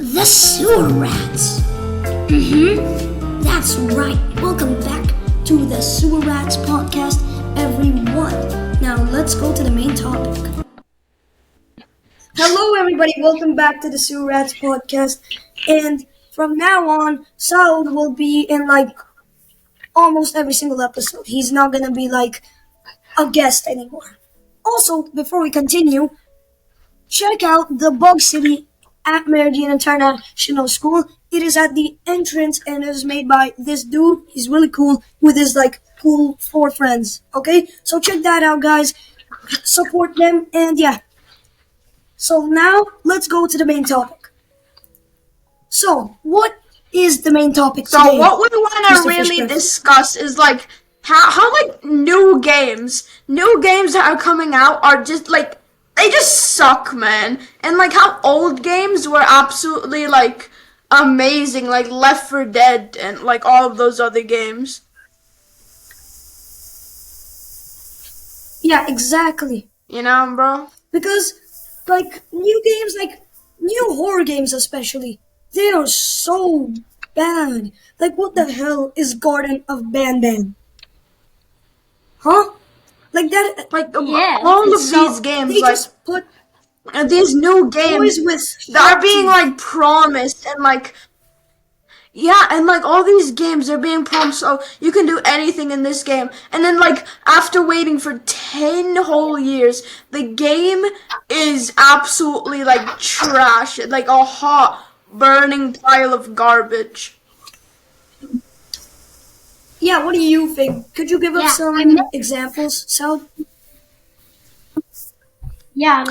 The Sewer Rats. That's right. Welcome back to the Sewer Rats podcast, everyone. Now let's go to the main topic. Hello, everybody. Welcome back to the Sewer Rats podcast. And from now on, Saud will be in almost every single episode. He's not gonna be a guest anymore. Also, before we continue, check out the Bug City at Meridian International School. It is at the entrance and it is made by this dude. He's really cool with his cool 4 friends. Okay? So check that out, guys. Support them and yeah. So now let's go to the main topic. So, what is the main topic today? So what we want to really discuss is how new games that are coming out are just they just suck, man. And how old games were absolutely amazing, like Left 4 Dead and all of those other games. Yeah, exactly. You know, bro? Because new games, new horror games especially, they are so bad. What the hell is Garden of Banban? Huh? All of these games, they just put these new games that are being promised and all these games are being promised, so you can do anything in this game. And then after waiting for 10 whole years, the game is absolutely trash, a hot burning pile of garbage. Yeah, what do you think? Could you give us some examples, Sal? Yeah,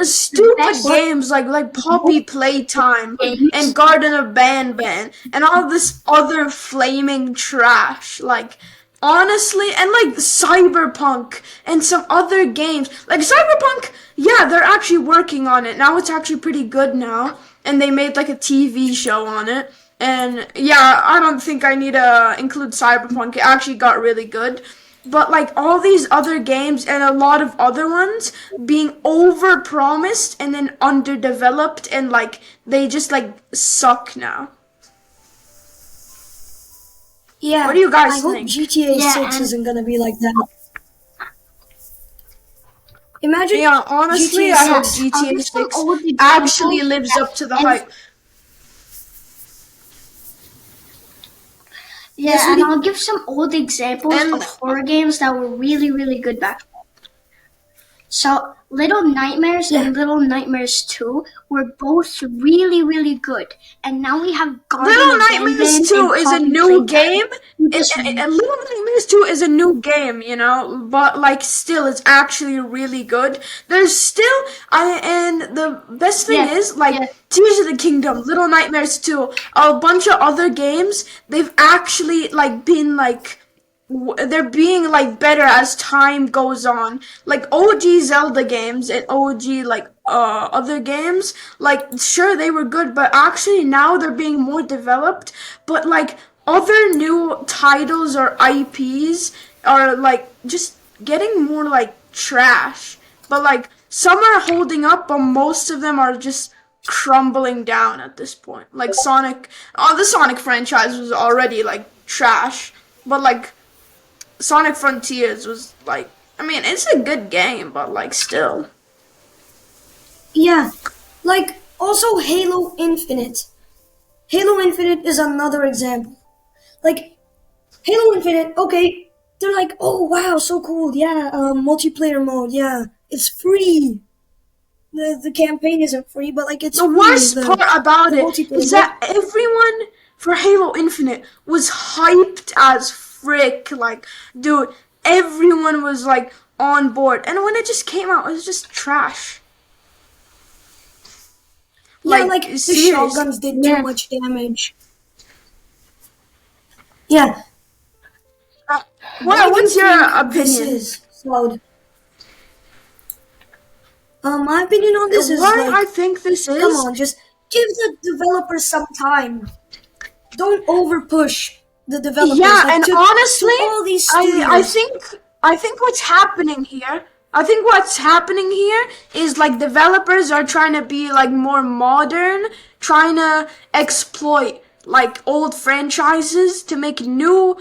stupid games like Poppy Playtime and Garden of Banban and all this other flaming trash. Honestly, and Cyberpunk and some other games. Cyberpunk, yeah, they're actually working on it. Now it's actually pretty good now. And they made a TV show on it. And yeah, I don't think I need to include Cyberpunk. It actually got really good. But all these other games and a lot of other ones being over-promised and then underdeveloped and they just suck now. Yeah. What do you guys think? think? GTA 6 isn't gonna be like that. Imagine. Yeah, honestly, GTA I hope 6. GTA 6 actually lives up to the hype. Yeah, and I'll give some old examples of horror games that were really, really good back then. So, Little Nightmares and Little Nightmares 2 were both really, really good. And now we have Garden Little of Nightmares 2 is a new game. And Little Nightmares 2 is a new game, you know, but still it's actually really good. There's still and the best thing is Tears of the Kingdom, Little Nightmares 2, a bunch of other games, they've actually been they're being better as time goes on. OG Zelda games and OG other games, sure they were good, but actually now they're being more developed. But other new titles or IPs are just getting more trash. But some are holding up, but most of them are just crumbling down at this point. Sonic, the Sonic franchise was already trash, but Sonic Frontiers was it's a good game, but still. Yeah, also Halo Infinite. Halo Infinite is another example. Halo Infinite, okay, they're oh wow, so cool, yeah, multiplayer mode, yeah, it's free. The campaign isn't free, but it's the free. Worst part about it is that everyone for Halo Infinite was hyped as frick. Dude, everyone was on board, and when it just came out, it was just trash. Yeah, the shotguns did too much damage. Yeah. What's your opinion? My opinion on this is I think this is. Come on, just give the developers some time. Don't overpush the developers. Yeah, and honestly, all these I think what's happening here I think what's happening here is like developers are trying to be like more modern, trying to exploit like old franchises to make new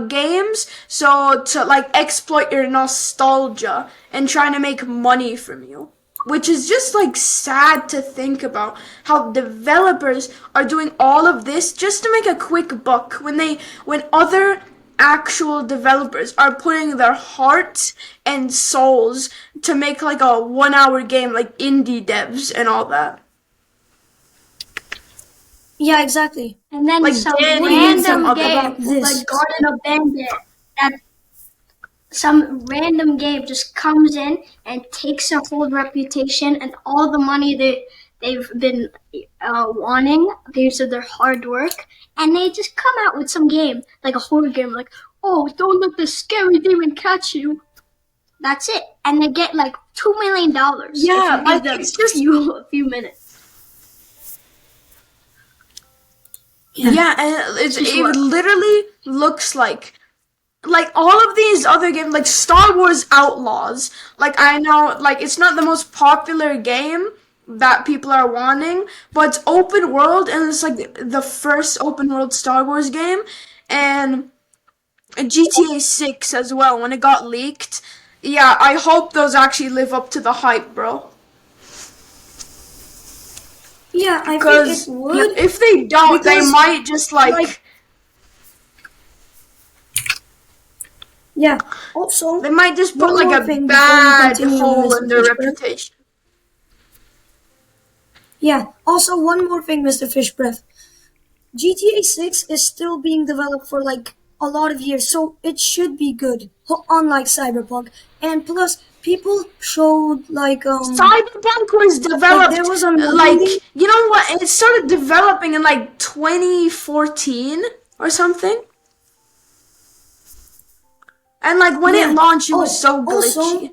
games, so to like exploit your nostalgia and trying to make money from you. Which is just like sad to think about how developers are doing all of this just to make a quick buck when other actual developers are putting their hearts and souls to make like a 1 hour game, like indie devs and all that. Yeah, exactly. And then Like some Danny and some random other game, this. like Garden of Bandit, that some random game just comes in and takes their whole reputation and all the money they've been wanting because of their hard work, and they just come out with some game like a horror game, like, oh, don't let the scary demon catch you. That's it, and they get like $2 million. Yeah, if you like give them it's just a few minutes. yeah, and it literally looks like all of these other games, like Star Wars Outlaws, like I know, like it's not the most popular game that people are wanting, but it's open world and it's like the first open world Star Wars game, and GTA 6 as well when it got leaked. Yeah, I hope those actually live up to the hype, bro. Yeah, I think Because it would. if they don't, they because, might just like yeah. Also, they might just put one like more a thing before we bad continue, hole Mr. in their Fishbreath. reputation. Yeah. Also, one more thing, Mr. Fishbreath. GTA 6 is still being developed for like a lot of years, so it should be good, unlike Cyberpunk. And plus, people showed like Cyberpunk was developed there was a like, movie. you know what? It started developing in like 2014 or something. And like when it launched, it was so glitchy. Also,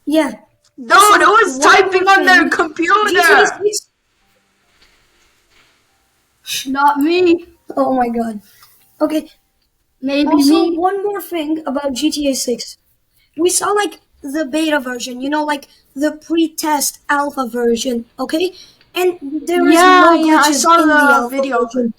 yeah. Dude, it was typing on their computer. GTA 6. Not me. Oh my god. Okay. Maybe Also, me. one more thing about GTA 6. We saw like the beta version, like the pre-test alpha version, okay? And there is no glitches I saw in the the alpha video. version.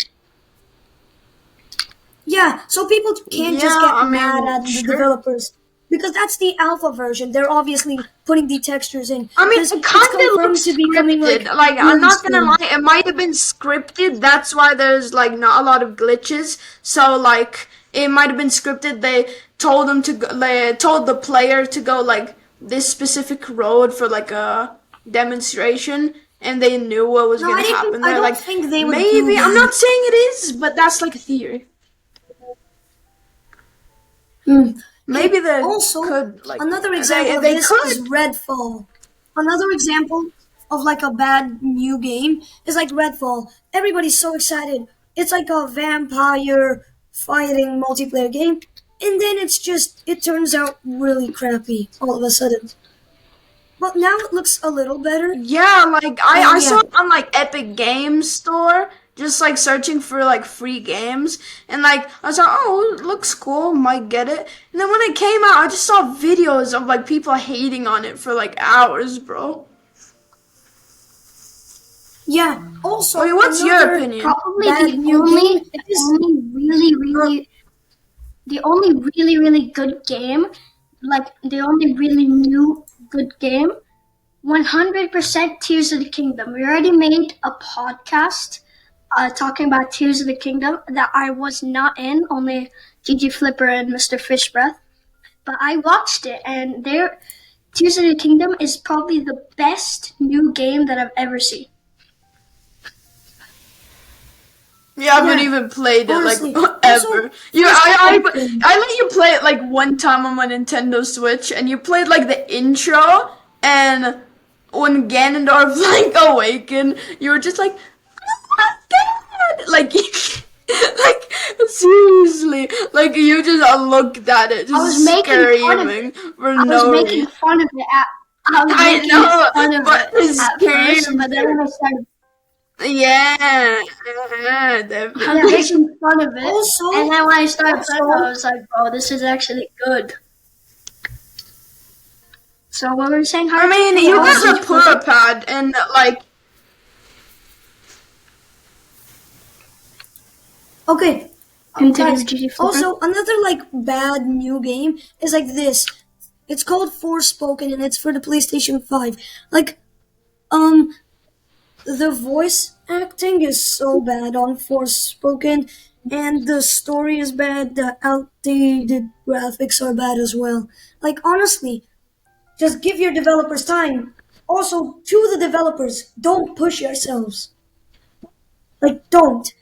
Yeah, so people can't just get mad at the developers because that's the alpha version. They're obviously putting the textures in. I mean, it kind of looks to be coming scripted. like I'm really not gonna soon. lie, it might have been scripted. That's why there's like not a lot of glitches. So like, it might have been scripted. They told them to go, they told the player to go like this specific road for like a demonstration, and they knew what was gonna happen. They're I don't like, think they would maybe. do I'm that. not saying it is, but that's like a theory. Maybe they Also, could like another example of they this could. is Redfall. Another example of like a bad new game is like Redfall. Everybody's so excited. It's like a vampire fighting multiplayer game, and then it turns out really crappy all of a sudden. But now it looks a little better. Yeah, like I And saw it on like Epic Games Store, just like searching for like free games, and like I was like, oh, it looks cool, might get it. And then when it came out, I just saw videos of like people hating on it for like hours, bro. Yeah. Also, Wait, what's your opinion? Probably bad the new only, game the is only really good game, like the only really new good game, 100% Tears of the Kingdom. We already made a podcast talking about Tears of the Kingdom that I was not in, only Gigi Flipper and Mr. Fishbreath. But I watched it, and Tears of the Kingdom is probably the best new game that I've ever seen. Yeah, I haven't even played it honestly. like ever. I let you play it like one time on my Nintendo Switch, and you played like the intro, and when Ganondorf like awakened, you were just like, oh my god, like, like seriously, like you just looked at it, just I was making fun of screaming it. for I was no making reason. fun of it at I know, but at first, but then screamed. when I started Yeah, I definitely. was making fun of it, Also, and then when I started playing, I was like, "Bro, this is actually good." So what were you saying, I Haruki? mean, you got the Purapad and like. Okay. Continue, GG Flipper. Also, another like bad new game is like this. It's called Forspoken and it's for the PlayStation 5. Like, the voice acting is so bad on Forspoken, and the story is bad. The outdated graphics are bad as well. Like, honestly, just give your developers time. Also, to the developers, don't push yourselves. Like, don't.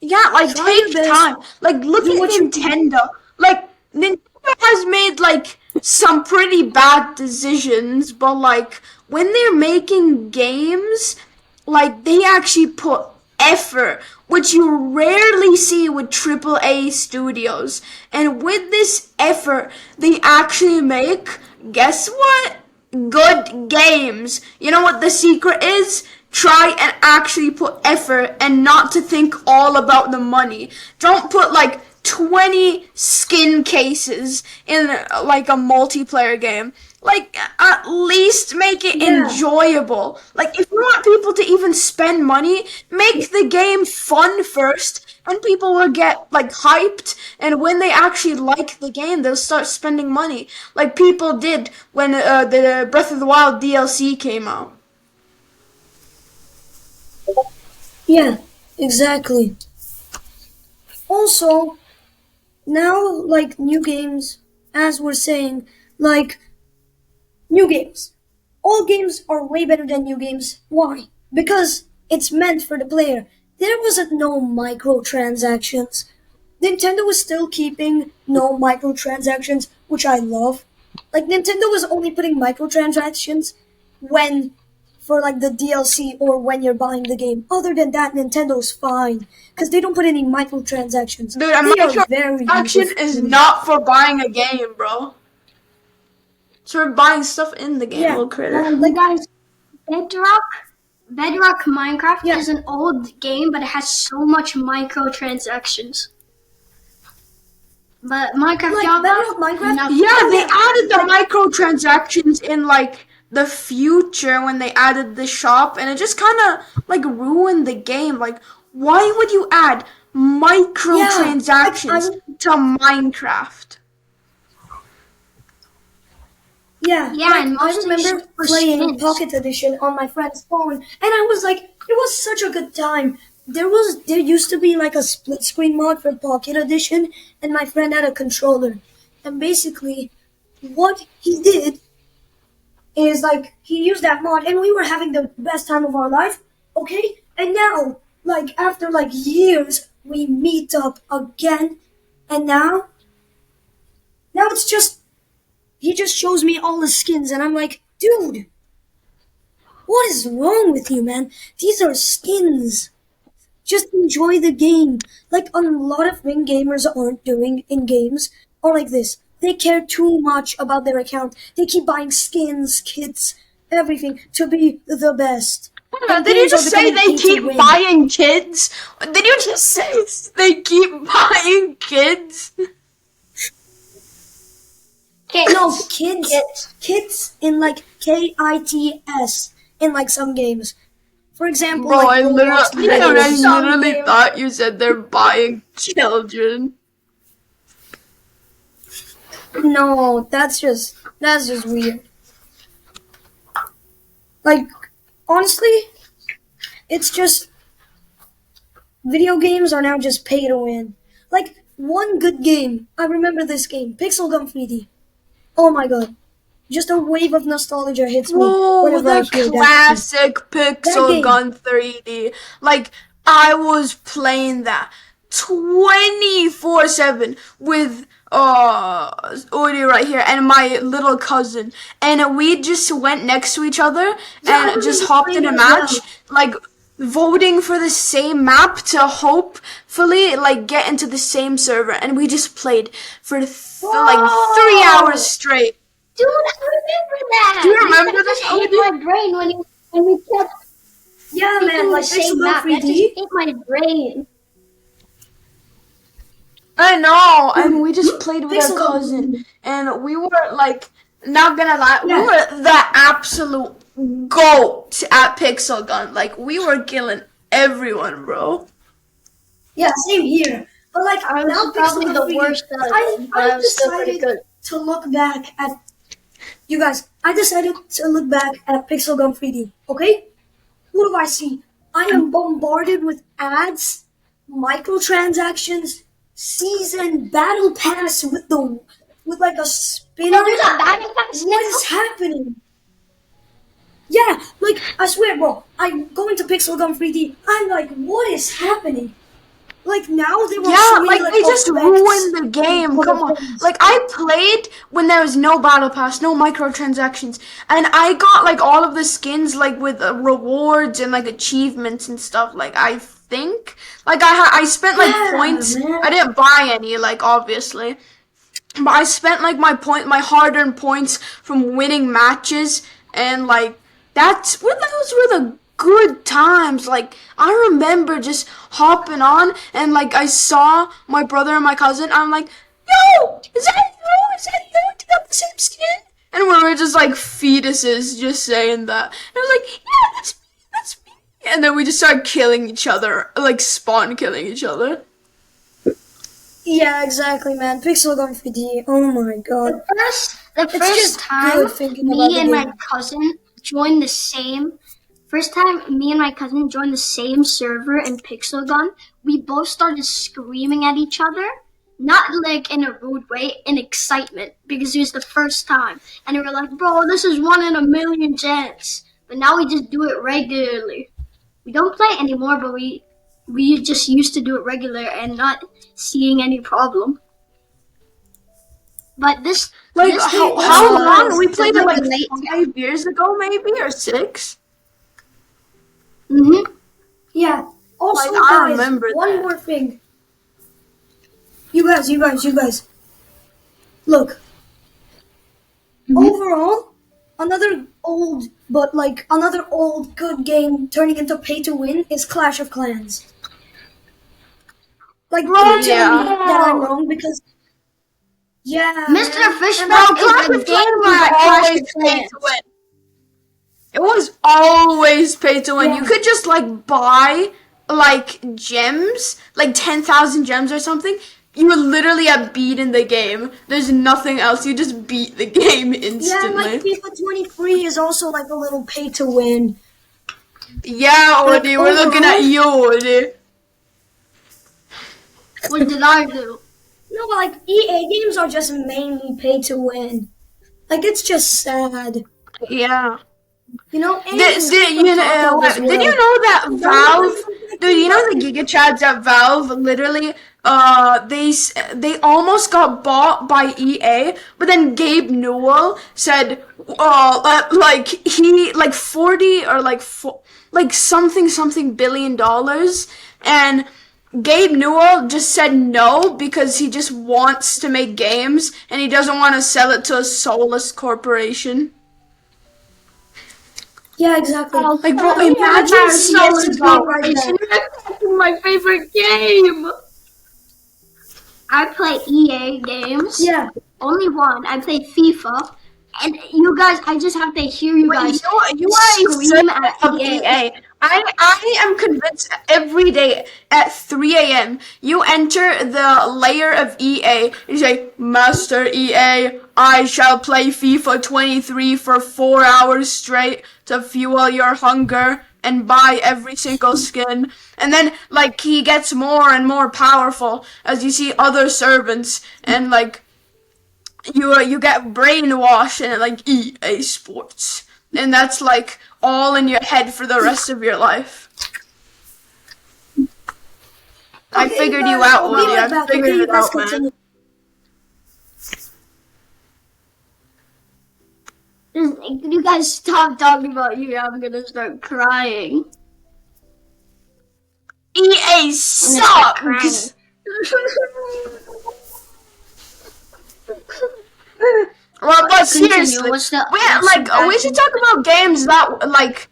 Yeah, like Try your take best. time. Like look Do at what you can. Nintendo. Like Nintendo has made like some pretty bad decisions, but like when they're making games, like they actually put effort, which you rarely see with AAA studios. And with this effort, they actually make, guess what? Good games. You know what the secret is? Try and actually put effort and not to think all about the money. Don't put like 20 skin cases in like a multiplayer game. Like, at least make it Yeah. enjoyable. Like, if you want people to even spend money, make the game fun first, and people will get, like, hyped, and when they actually like the game, they'll start spending money. Like people did when the Breath of the Wild DLC came out. Yeah, exactly. Also, now, like, new games, as we're saying, like, new games. Old games are way better than new games. Why? Because it's meant for the player. There wasn't no microtransactions. Nintendo was still keeping no microtransactions, which I love. Like, Nintendo was only putting microtransactions when, for like the DLC or when you're buying the game. Other than that, Nintendo's fine. Because they don't put any microtransactions. Dude, a They are very microtransaction is user-friendly. not for buying a game, bro. It's for buying stuff in the game, Yeah, little critter. You guys, Bedrock Minecraft Yeah. is an old game, but it has so much microtransactions. But Minecraft like Java, Bedrock Minecraft. nothing. Yeah, they added the microtransactions in like the future when they added the shop, and it just kind of like ruined the game. Like, why would you add microtransactions to Minecraft? Yeah, Yeah, like, and I mostly remember for playing skins. Pocket Edition on my friend's phone, and I was like, it was such a good time. There used to be like a split screen mod for Pocket Edition, and my friend had a controller, and basically, what he did is like he used that mod, and we were having the best time of our life. Okay, and now, like after like years, we meet up again, and now it's just he just shows me all the skins, and I'm like, dude, what is wrong with you, man? These are skins. Just enjoy the game. Like a lot of things gamers aren't doing in games are like this. They care too much about their account. They keep buying skins, kits, everything to be the best. And Did you games are just say becoming they pay to keep win. buying kids? Did you just say they keep buying kids? No, kits in like KITS in like some games. For example, Bro, like I Roblox Legos. literally thought you said they're buying children. No, that's just weird. Like, honestly, it's just video games are now just pay to win. Like one good game, I remember this game, Pixel Gun 3D. Oh my god, just a wave of nostalgia hits me Whoa, whenever I the hear that game. classic That Pixel game. Gun 3D. Like, I was playing that 24/7 with Uri right here and my little cousin, and we just went next to each other Yeah, and just hopped in a match, like voting for the same map to hopefully like get into the same server, and we just played for like 3 hours straight. Dude, I remember that. Do you remember that this, just hit Odie? my brain when we kept Yeah, picking man, like the same Pixel Gun map. That just 3D. hit my brain. I know, and we just played with Pixel our Gun cousin, and we were like Not gonna lie, we Yeah. were the absolute GOAT at Pixel Gun. Like, we were killing everyone, bro. Yeah, same here. But like I now was probably Pixel the Gun worst out of I them, but I I was still pretty decided good. to look back at you guys. I decided to look back at Pixel Gun 3D. Okay, what do I see? I am bombarded with ads, microtransactions, season battle pass with like a spinner. There's a battle pass What is happening? Yeah, like I swear, bro. I go into Pixel Gun 3D. I'm like, what is happening? Like now they will Yeah, show me like like they just effects ruined the game. and Come other on. things. Like I played when there was no battle pass, no microtransactions, and I got like all of the skins like with rewards and like achievements and stuff. Like I think like I spent like Yeah, points. man. I didn't buy any, like obviously. But I spent like my hard-earned points from winning matches, and like those were the good times. Like I remember just hopping on, and like I saw my brother and my cousin. I'm like, "Yo, is that you? Is that you? Do you have the same skin?" And we were just like fetuses, just saying that. And I was like, "Yeah, that's me. That's me." And then we just started killing each other, like spawn killing each other. Yeah, exactly, man. Pixel Gun 3D. Oh my god. The It's first just time good thinking about me the and my game. cousin joined the same first time me and my cousin joined the same server in Pixel Gun, we both started screaming at each other. Not like in a rude way, in excitement, because it was the first time. And we were like, bro, this is 1 in a million chance. But now we just do it regularly. We don't play anymore, but we just used to do it regular and not seeing any problem. But this Like this how long? We this played it will like relate. 5 years ago, maybe, or 6. Mm-hmm. Yeah. Also, Like, I guys, remember one that. more thing. You guys. Look. Overall, another old good game turning into pay to win is Clash of Clans. Like, don't tell me that I'm wrong because. Yeah, Mr. man. Fishback Clash is the of Clans game was at Clash always of pay Clans. to win. It was always pay to win. Yeah. You could just like buy like gems, like 10,000 gems or something. You would literally have beaten the game. There's nothing else. You just beat the game Yeah, instantly. like FIFA 23 is also like a little pay to win. Yeah, Like, Odie, we're looking at you, Odie. What did I do? No, but like EA games are just mainly pay to win. Like it's just sad. Yeah. You know, and Did it's you know? as Did well. you know that Valve? Dude, you know the Giga Chads at Valve literally. They almost got bought by EA, but then Gabe Newell said, like he like 40 or like something billion dollars, and Gabe Newell just said no because he just wants to make games and he doesn't want to sell it to a soulless corporation. Yeah, exactly. Like, bro, Imagine imagine CSGO right now. My favorite game. I play EA games. Yeah. Only one. I play FIFA. And you guys, I just have to hear you guys You are scream a at of EA. EA. I am convinced every day at 3 a.m. you enter the layer of EA. You say, Master EA, I shall play FIFA 23 for 4 hours straight to fuel your hunger and buy every single skin. And then, like, he gets more and more powerful as you see other servants and, like, you get brainwashed in like EA Sports, and that's like all in your head for the rest of your life. I figured you out, I'll be Woody. right I back. figured Okay, you it guys out, man. continue. Can you guys stop talking about you? I'm gonna start crying. EA sucks. Well, but seriously, What's the- we should talk about games that like.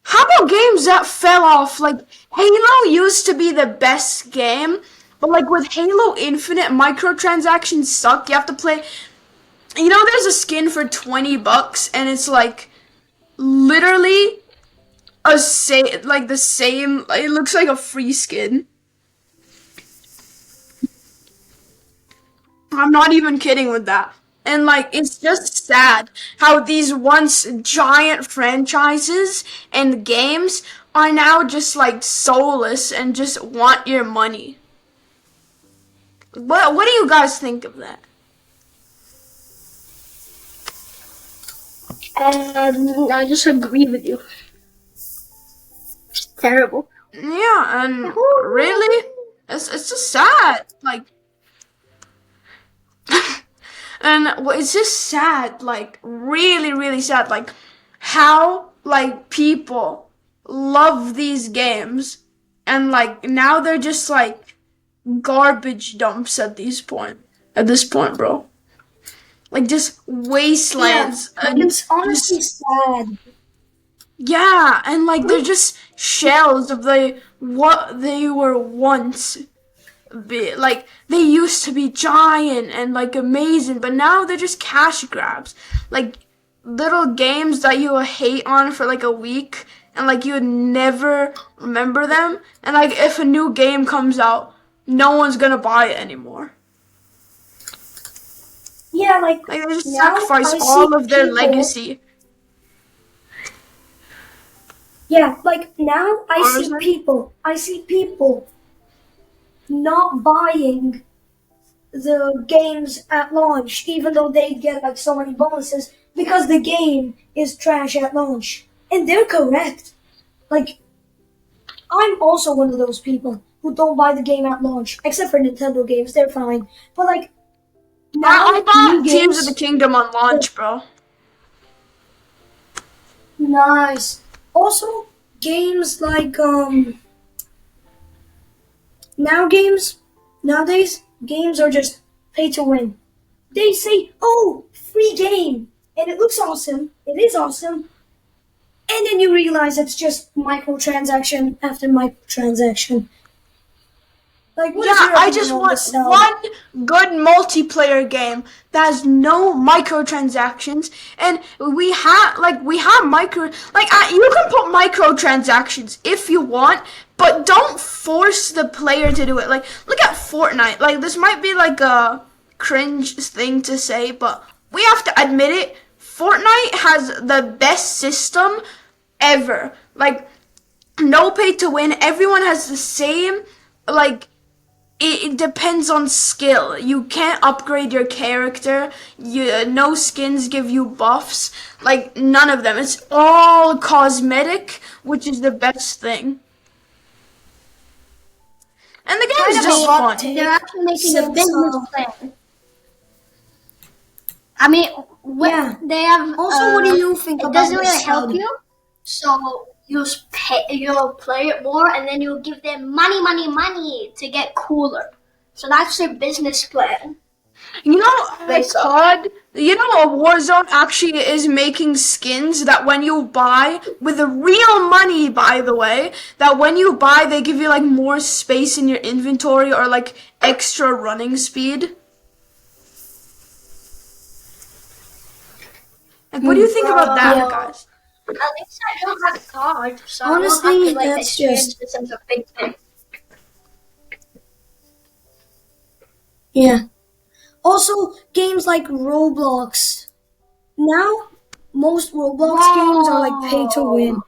How about games that fell off? Like, Halo used to be the best game, but like with Halo Infinite, microtransactions suck. You have to play there's a skin for $20 and it's like literally the same. It looks like a free skin. I'm not even kidding with that. And like, it's just sad how these once giant franchises and games are now just like soulless and just want your money. What do you guys think of that? I just agree with you. It's terrible. Yeah, and really, it's just sad. Like, and it's just sad. Like, really, really sad. Like, how like people love these games, and like now they're just like garbage dumps at this point. At this point, bro. Like just wastelands. Yeah, And it's honestly sad. yeah, and like they're just shells of what they were once. Like they used to be giant and like amazing, but now they're just cash grabs. Like little games that you will hate on for like a week, and like you would never remember them. And like if a new game comes out, no one's gonna buy it anymore. Yeah, like Like they just now sacrifice I all see of their people. legacy. Yeah, like now Honestly. I see people not buying the games at launch, even though they get like so many bonuses, because the game is trash at launch. And they're correct. Like, I'm also one of those people who don't buy the game at launch, except for Nintendo games, they're fine. But like, I now new bought Tears of the games, Kingdom on launch, bro. nice. Also, games like nowadays games are just pay to win. They say, "Oh, free game," and it looks awesome. It is awesome, and then you realize it's just microtransaction after microtransaction. Like, what is Yeah, your I opinion just on want this now? one good multiplayer game that has no microtransactions, and we have you can put microtransactions if you want, but don't force the player to do it. Like look at Fortnite. Like this might be like a cringe thing to say, but we have to admit it. Fortnite has the best system ever. Like no pay to win. Everyone has the same like it depends on skill. You can't upgrade your character. No skins give you buffs. Like none of them. It's all cosmetic, which is the best thing. And the game Kind is of a just hot fun. They're take, actually making a since business plan. I mean, yeah. they have. Also, what do you think It about doesn't this really help sound? you, so you'll play it more, and then you'll give them money, money, money to get cooler. So that's their business plan. You know, Based off. COD, Warzone actually is making skins that when you buy, with the real money, by the way, that when you buy, they give you, like, more space in your inventory or, like, extra running speed. Like, what do you think about that, Yeah. guys? At least I don't have a card, so Honestly, I won't have to that's experience just- this as a big thing. Yeah. Also, games like Roblox. Now, most Roblox games are like pay to win.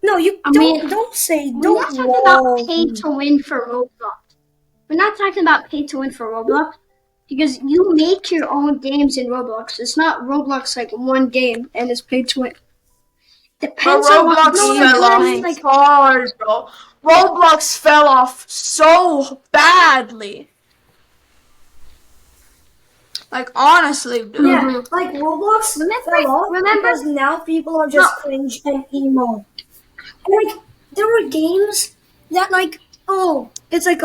No, you I don't. mean, Don't say. We're Don't. not talking about pay to win for Roblox. We're not talking about pay to win for Roblox because you make your own games in Roblox. It's not Roblox like one game and it's pay to win. But Depends on what Roblox game fell you're off playing. like- hard, bro. Roblox fell off so badly. Like, honestly, dude. Yeah, like Roblox fell off remember- because now people are just cringe and emo. And like, there were games that like, oh, it's like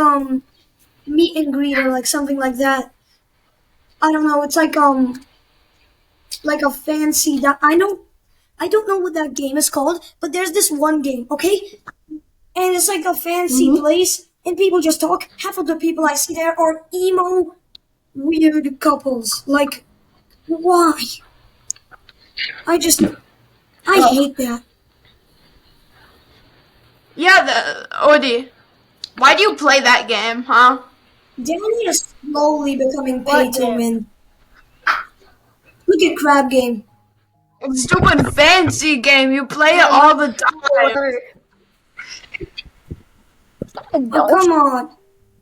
meet and greet or like something like that. I don't know. It's like a fancy that I don't know what that game is called, but there's this one game, okay? And it's like a fancy place, and people just talk. Half of the people I see there are emo, weird couples. Like, why? I just, I hate that. Yeah, Odie. Why do you play that game, huh? Danny is slowly becoming pay What to game? win. Look at Crab Game. Stupid fancy game. You play it all the time. Oh, come on.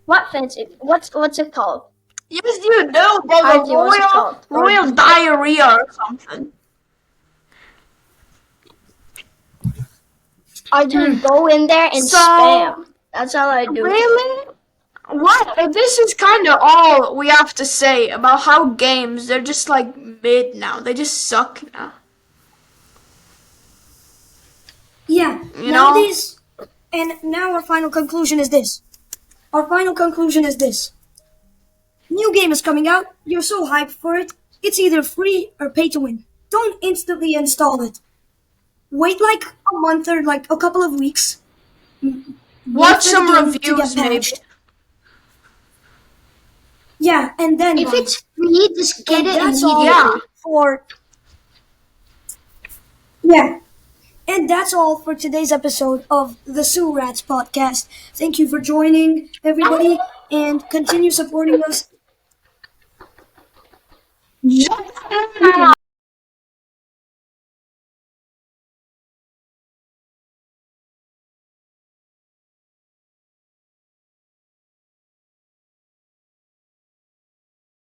What fancy? What's it called? Yes, you do. The Archie, what's it called? royal diarrhea or something. I just go in there and spam. That's all I do. Really? What? This is kind of all we have to say about how games, they're just like mid now. They just suck now. Yeah, You know? nowadays, and now our final conclusion is this. Our final conclusion is this. New game is coming out. You're so hyped for it. It's either free or pay to win. Don't instantly install it. Wait like a month or like a couple of weeks. Watch some reviews, maybe. Yeah, and then If it's free, just get it that's immediately. all for yeah. And that's all for today's episode of the Sue Rats podcast. Thank you for joining, everybody, and continue supporting us.